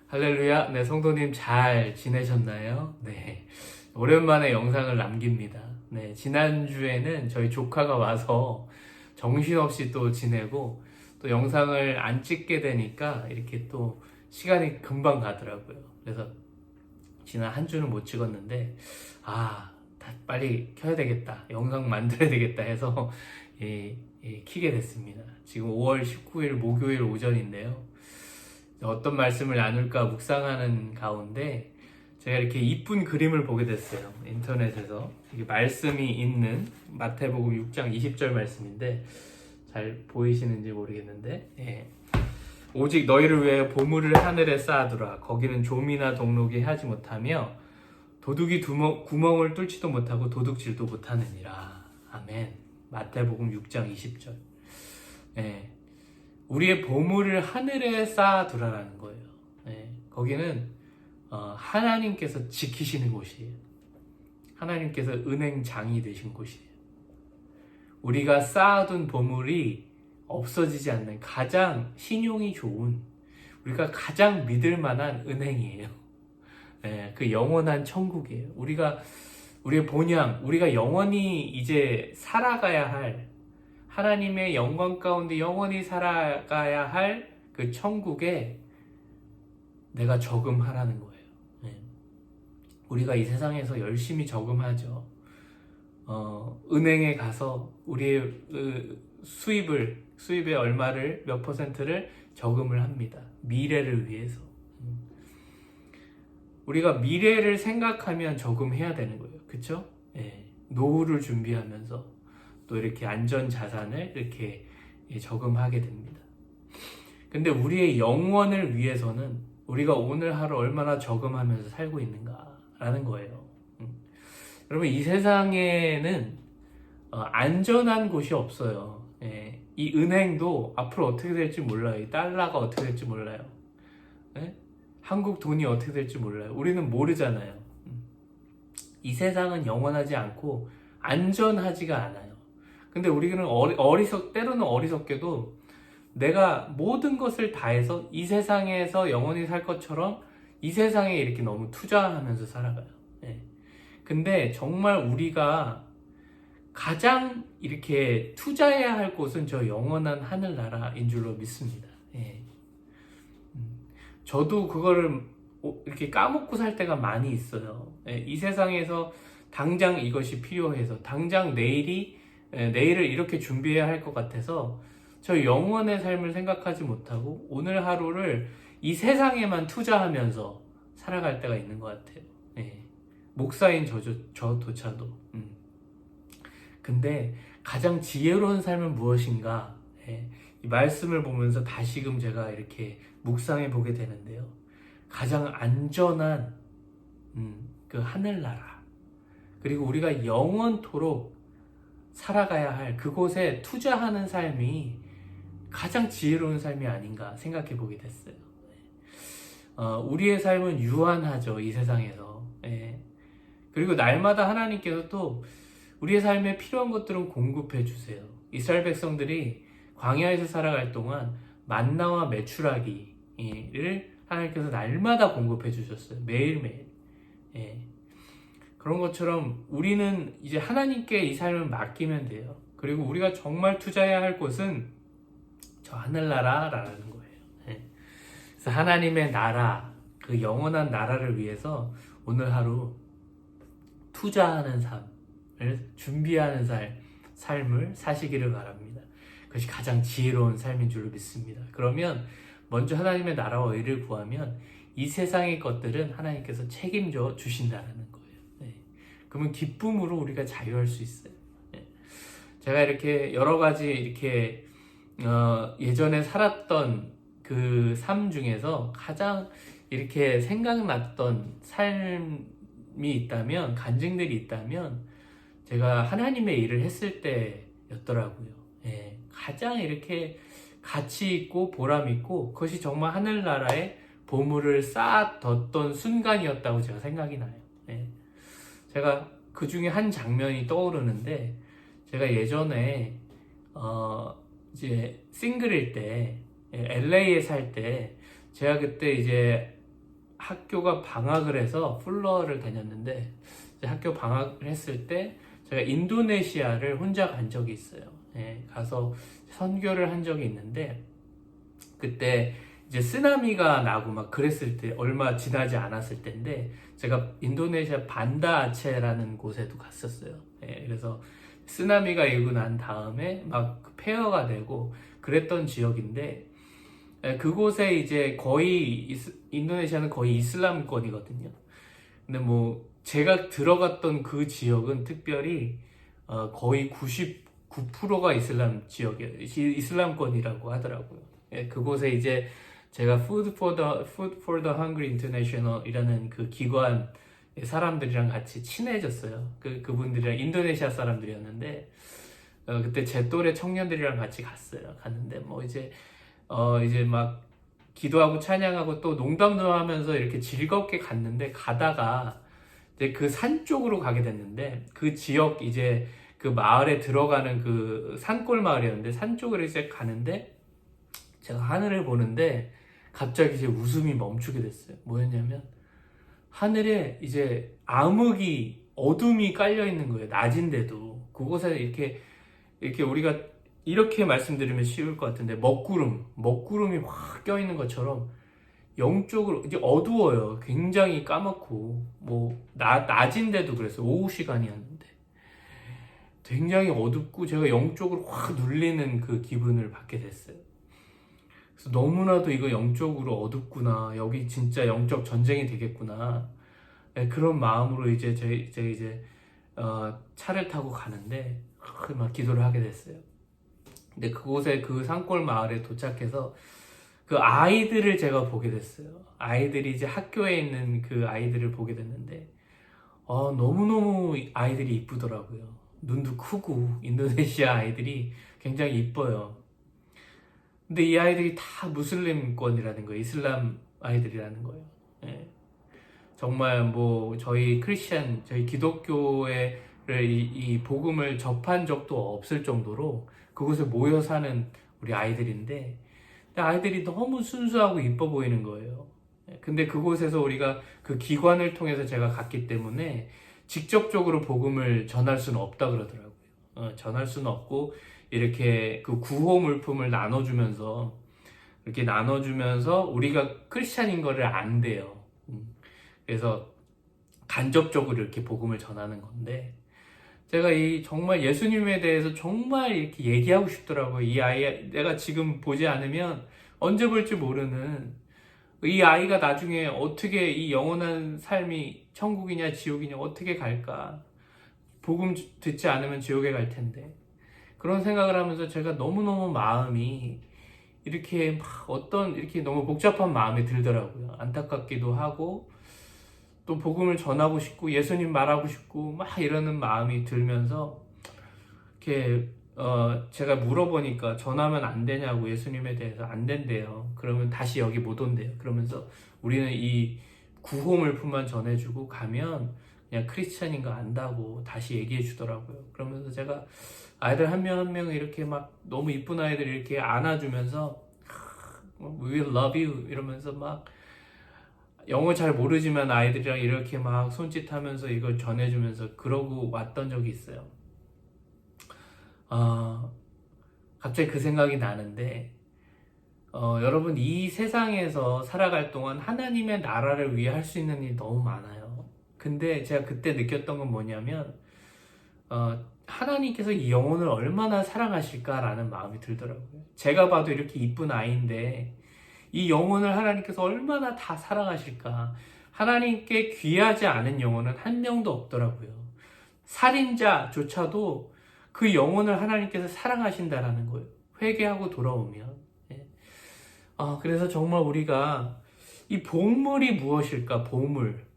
할렐루야. 네, 성도님 잘 지내셨나요? 네. 오랜만에 영상을 남깁니다. 네, 지난주에는 저희 조카가 와서 정신없이 또 지내고 또 영상을 안 찍게 되니까 이렇게 또 시간이 금방 가더라고요. 그래서 지난 한 주는 못 찍었는데, 빨리 켜야 되겠다. 영상 만들어야 되겠다 해서 키게 됐습니다. 지금 5월 19일 목요일 오전인데요. 어떤 말씀을 나눌까 묵상하는 가운데 제가 이렇게 이쁜 그림을 보게 됐어요. 인터넷에서 이게 말씀이 있는 마태복음 6장 20절 말씀인데 잘 보이시는지 모르겠는데, 오직 너희를 위해 보물을 하늘에 쌓아두라. 거기는 좀이나 동록이 하지 못하며 도둑이 구멍을 뚫지도 못하고 도둑질도 못하느니라. 아멘. 마태복음 6장 20절. 우리의 보물을 하늘에 쌓아두라라는 거예요. 거기는 하나님께서 지키시는 곳이에요. 하나님께서 은행장이 되신 곳이에요. 우리가 쌓아둔 보물이 없어지지 않는 가장 신용이 좋은, 우리가 가장 믿을 만한 은행이에요. 그 영원한 천국이에요. 우리의 본향, 우리가 영원히 이제 살아가야 할, 하나님의 영광 가운데 영원히 살아가야 할 그 천국에 내가 저금하라는 거예요. 우리가 이 세상에서 열심히 저금하죠. 은행에 가서 우리의 수입의 얼마를, 몇 퍼센트를 저금을 합니다. 미래를 위해서. 우리가 미래를 생각하면 저금해야 되는 거예요. 그쵸? 노후를 준비하면서 또 이렇게 안전 자산을 이렇게 저금하게 됩니다. 근데 우리의 영원을 위해서는 우리가 오늘 하루 얼마나 저금하면서 살고 있는가라는 거예요. 여러분, 이 세상에는 안전한 곳이 없어요. 이 은행도 앞으로 어떻게 될지 몰라요. 이 달러가 어떻게 될지 몰라요. 한국 돈이 어떻게 될지 몰라요. 우리는 모르잖아요. 이 세상은 영원하지 않고 안전하지가 않아요. 근데 우리는 때로는 어리석게도 내가 모든 것을 다해서 이 세상에서 영원히 살 것처럼 이 세상에 이렇게 너무 투자하면서 살아가요. 근데 정말 우리가 가장 이렇게 투자해야 할 곳은 저 영원한 하늘나라인 줄로 믿습니다. 저도 그거를 이렇게 까먹고 살 때가 많이 있어요. 이 세상에서 당장 이것이 필요해서, 당장 내일을 이렇게 준비해야 할 것 같아서 저 영원의 삶을 생각하지 못하고 오늘 하루를 이 세상에만 투자하면서 살아갈 때가 있는 것 같아요. 목사인 저조차도. 근데 가장 지혜로운 삶은 무엇인가? 이 말씀을 보면서 다시금 제가 이렇게 묵상해 보게 되는데요. 가장 안전한 그 하늘나라, 그리고 우리가 영원토록 살아가야 할 그곳에 투자하는 삶이 가장 지혜로운 삶이 아닌가 생각해 보게 됐어요. 우리의 삶은 유한하죠, 이 세상에서. 그리고 날마다 하나님께서 또 우리의 삶에 필요한 것들은 공급해 주세요. 이스라엘 백성들이 광야에서 살아갈 동안 만나와 메추라기를 하나님께서 날마다 공급해 주셨어요. 매일매일. 그런 것처럼 우리는 이제 하나님께 이 삶을 맡기면 돼요. 그리고 우리가 정말 투자해야 할 곳은 저 하늘나라라는 거예요. 그래서 하나님의 나라, 그 영원한 나라를 위해서 오늘 하루 투자하는 삶을 준비하는 삶을 사시기를 바랍니다. 그것이 가장 지혜로운 삶인 줄로 믿습니다. 그러면 먼저 하나님의 나라와 의를 구하면 이 세상의 것들은 하나님께서 책임져 주신다는 거예요. 그러면 기쁨으로 우리가 자유할 수 있어요. 제가 이렇게 여러 가지 이렇게 예전에 살았던 그 삶 중에서 가장 이렇게 생각났던 삶이 있다면, 간증들이 있다면 제가 하나님의 일을 했을 때였더라고요. 가장 이렇게 가치 있고 보람 있고 그것이 정말 하늘나라에 보물을 쌓아뒀던 순간이었다고 제가 생각이 나요. 제가 그 중에 한 장면이 떠오르는데, 제가 예전에 이제 싱글일 때 LA에 살 때 제가 그때 이제 학교가 방학을 해서 플러를 다녔는데 이제 학교 방학을 했을 때 제가 인도네시아를 혼자 간 적이 있어요. 예, 가서 선교를 한 적이 있는데 그때 이제 쓰나미가 나고 막 그랬을 때 얼마 지나지 않았을 때인데 제가 인도네시아 반다아체라는 곳에도 갔었어요. 예, 그래서 쓰나미가 일고 난 다음에 막 폐허가 되고 그랬던 지역인데 예, 그곳에 이제 거의 인도네시아는 거의 이슬람권이거든요. 근데 뭐 제가 들어갔던 그 지역은 특별히 거의 99%가 이슬람 지역이에요. 이슬람권이라고 하더라고요. 예, 그곳에 이제 제가 Food for the Hungry International이라는 그 기관 사람들이랑 같이 친해졌어요. 그분들이랑 인도네시아 사람들이었는데 그때 제 또래 청년들이랑 같이 갔어요. 갔는데 뭐 이제 막 기도하고 찬양하고 또 농담도 하면서 이렇게 즐겁게 갔는데 가다가 이제 그 산 쪽으로 가게 됐는데 그 지역 이제 그 마을에 들어가는 그 산골 마을이었는데 산 쪽으로 이제 가는데 제가 하늘을 보는데 갑자기 이제 웃음이 멈추게 됐어요. 뭐였냐면 하늘에 이제 암흑이 어둠이 깔려 있는 거예요. 낮인데도 그곳에 이렇게 우리가 이렇게 말씀드리면 쉬울 것 같은데 먹구름이 확 껴있는 것처럼 영적으로 이제 어두워요. 굉장히 까맣고 뭐 낮인데도 그랬어요. 오후 시간이었는데 굉장히 어둡고 제가 영적으로 확 눌리는 그 기분을 받게 됐어요. 그래서 너무나도 이거 영적으로 어둡구나. 여기 진짜 영적 전쟁이 되겠구나. 네, 그런 마음으로 이제 차를 타고 가는데 막 기도를 하게 됐어요. 근데 그곳에 그 산골 마을에 도착해서 그 아이들을 제가 보게 됐어요. 아이들이 이제 학교에 있는 그 아이들을 보게 됐는데 너무너무 아이들이 이쁘더라고요. 눈도 크고 인도네시아 아이들이 굉장히 이뻐요. 근데 이 아이들이 다 무슬림권이라는 거예요. 이슬람 아이들이라는 거예요. 예. 정말 뭐 저희 기독교를 이 복음을 접한 적도 없을 정도로 그곳에 모여 사는 우리 아이들인데 아이들이 너무 순수하고 이뻐 보이는 거예요. 근데 그곳에서 우리가 그 기관을 통해서 제가 갔기 때문에 직접적으로 복음을 전할 수는 없다 그러더라고요. 전할 수는 없고 이렇게 그 구호 물품을 나눠주면서 우리가 크리스찬인 거를 안 돼요. 그래서 간접적으로 이렇게 복음을 전하는 건데 제가 정말 예수님에 대해서 정말 이렇게 얘기하고 싶더라고요. 이 아이 내가 지금 보지 않으면 언제 볼지 모르는 이 아이가 나중에 어떻게 이 영원한 삶이 천국이냐 지옥이냐 어떻게 갈까. 복음 듣지 않으면 지옥에 갈 텐데 그런 생각을 하면서 제가 너무너무 마음이 이렇게 이렇게 너무 복잡한 마음이 들더라고요. 안타깝기도 하고 또 복음을 전하고 싶고 예수님 말하고 싶고 막 이러는 마음이 들면서 이렇게 제가 물어보니까 전하면 안 되냐고 예수님에 대해서 안 된대요. 그러면 다시 여기 못 온대요. 그러면서 우리는 이 구호 물품만 전해주고 가면 그냥 크리스찬인 거 안다고 다시 얘기해 주더라고요. 그러면서 제가 아이들 한 명 한 명 이렇게 막 너무 이쁜 아이들 이렇게 안아주면서 We will love you 이러면서 막 영어 잘 모르지만 아이들이랑 이렇게 막 손짓하면서 이걸 전해주면서 그러고 왔던 적이 있어요. 갑자기 그 생각이 나는데 여러분 이 세상에서 살아갈 동안 하나님의 나라를 위해 할 수 있는 일이 너무 많아요. 근데 제가 그때 느꼈던 건 뭐냐면 하나님께서 이 영혼을 얼마나 사랑하실까라는 마음이 들더라고요. 제가 봐도 이렇게 이쁜 아이인데 이 영혼을 하나님께서 얼마나 다 사랑하실까. 하나님께 귀하지 않은 영혼은 한 명도 없더라고요. 살인자조차도 그 영혼을 하나님께서 사랑하신다라는 거예요. 회개하고 돌아오면. 그래서 정말 우리가 이 보물이 무엇일까? 보물.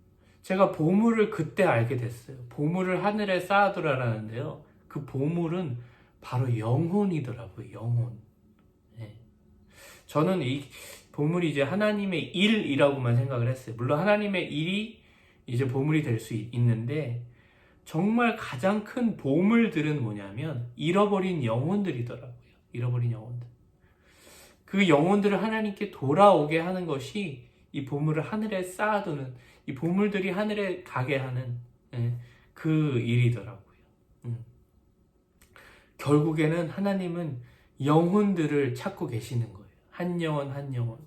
제가 보물을 그때 알게 됐어요. 보물을 하늘에 쌓아두라라는데요. 그 보물은 바로 영혼이더라고요. 영혼. 저는 이 보물이 이제 하나님의 일이라고만 생각을 했어요. 물론 하나님의 일이 이제 보물이 될 수 있는데 정말 가장 큰 보물들은 뭐냐면 잃어버린 영혼들이더라고요. 잃어버린 영혼들. 그 영혼들을 하나님께 돌아오게 하는 것이 이 보물을 하늘에 쌓아두는, 이 보물들이 하늘에 가게 하는 그 일이더라고요. 결국에는 하나님은 영혼들을 찾고 계시는 거예요. 한 영혼 한 영혼.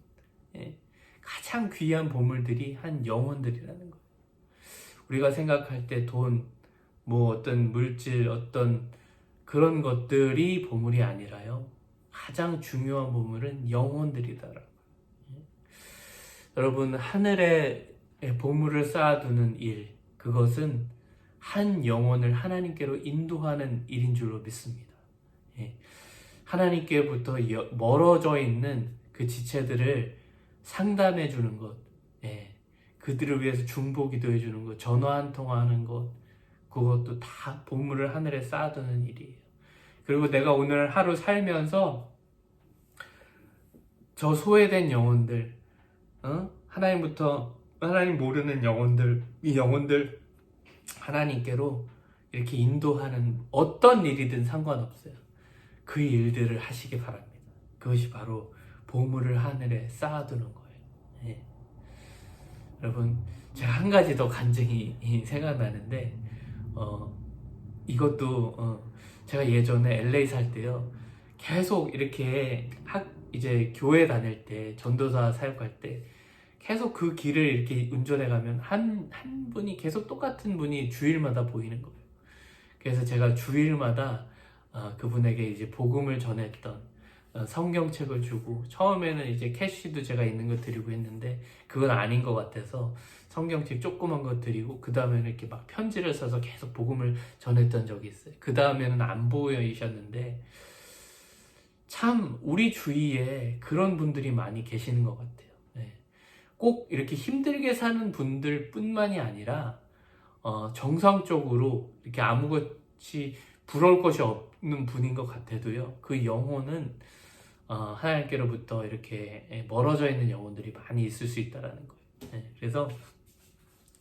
가장 귀한 보물들이 한 영혼들이라는 거예요. 우리가 생각할 때 돈, 뭐 어떤 물질, 어떤 그런 것들이 보물이 아니라요. 가장 중요한 보물은 영혼들이더라고요. 여러분, 하늘에 보물을 쌓아두는 일, 그것은 한 영혼을 하나님께로 인도하는 일인 줄로 믿습니다. 하나님께부터 멀어져 있는 그 지체들을 상담해 주는 것, 그들을 위해서 중보 기도해 주는 것, 전화 한 통화하는 것, 그것도 다 보물을 하늘에 쌓아두는 일이에요. 그리고 내가 오늘 하루 살면서 저 소외된 영혼들, 하나님 모르는 영혼들, 이 영혼들 하나님께로 이렇게 인도하는 어떤 일이든 상관없어요. 그 일들을 하시기 바랍니다. 그것이 바로 보물을 하늘에 쌓아두는 거예요. 여러분, 제가 한 가지 더 간증이 생각나는데, 이것도 제가 예전에 LA 살 때요, 계속 이렇게 이제 교회 다닐 때, 전도사 사역할 때 계속 그 길을 이렇게 운전해 가면 한 분이 계속 똑같은 분이 주일마다 보이는 거예요. 그래서 제가 주일마다 그분에게 이제 복음을 전했던 성경책을 주고, 처음에는 이제 캐시도 제가 있는 거 드리고 했는데 그건 아닌 것 같아서 성경책 조그만 거 드리고, 그 다음에는 이렇게 막 편지를 써서 계속 복음을 전했던 적이 있어요. 그 다음에는 안 보이셨는데, 참 우리 주위에 그런 분들이 많이 계시는 것 같아요. 꼭 이렇게 힘들게 사는 분들 뿐만이 아니라 정상적으로 이렇게 아무것이 부러울 것이 없는 분인 것 같아도요, 그 영혼은 하나님께로부터 이렇게 멀어져 있는 영혼들이 많이 있을 수 있다는 거예요. 그래서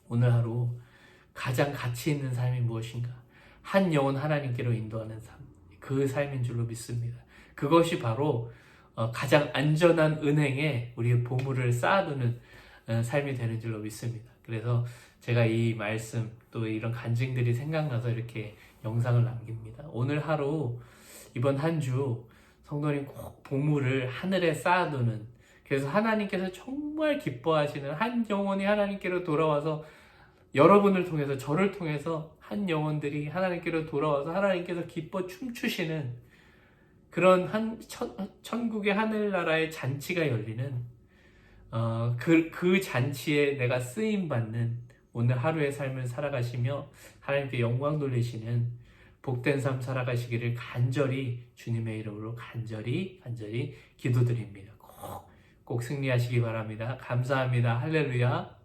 오늘 하루 가장 가치 있는 삶이 무엇인가? 한 영혼 하나님께로 인도하는 삶, 그 삶인 줄로 믿습니다. 그것이 바로 가장 안전한 은행에 우리의 보물을 쌓아두는 삶이 되는 줄로 믿습니다. 그래서 제가 이 말씀, 또 이런 간증들이 생각나서 이렇게 영상을 남깁니다. 오늘 하루, 이번 한 주 성도님 꼭 보물을 하늘에 쌓아두는, 그래서 하나님께서 정말 기뻐하시는 한 영혼이 하나님께로 돌아와서, 여러분을 통해서, 저를 통해서 한 영혼들이 하나님께로 돌아와서 하나님께서 기뻐 춤추시는 그런 천국의 하늘나라의 잔치가 열리는 그 잔치에 내가 쓰임받는 오늘 하루의 삶을 살아가시며 하나님께 영광 돌리시는 복된 삶 살아가시기를 간절히, 주님의 이름으로 간절히 기도드립니다. 꼭 승리하시기 바랍니다. 감사합니다. 할렐루야.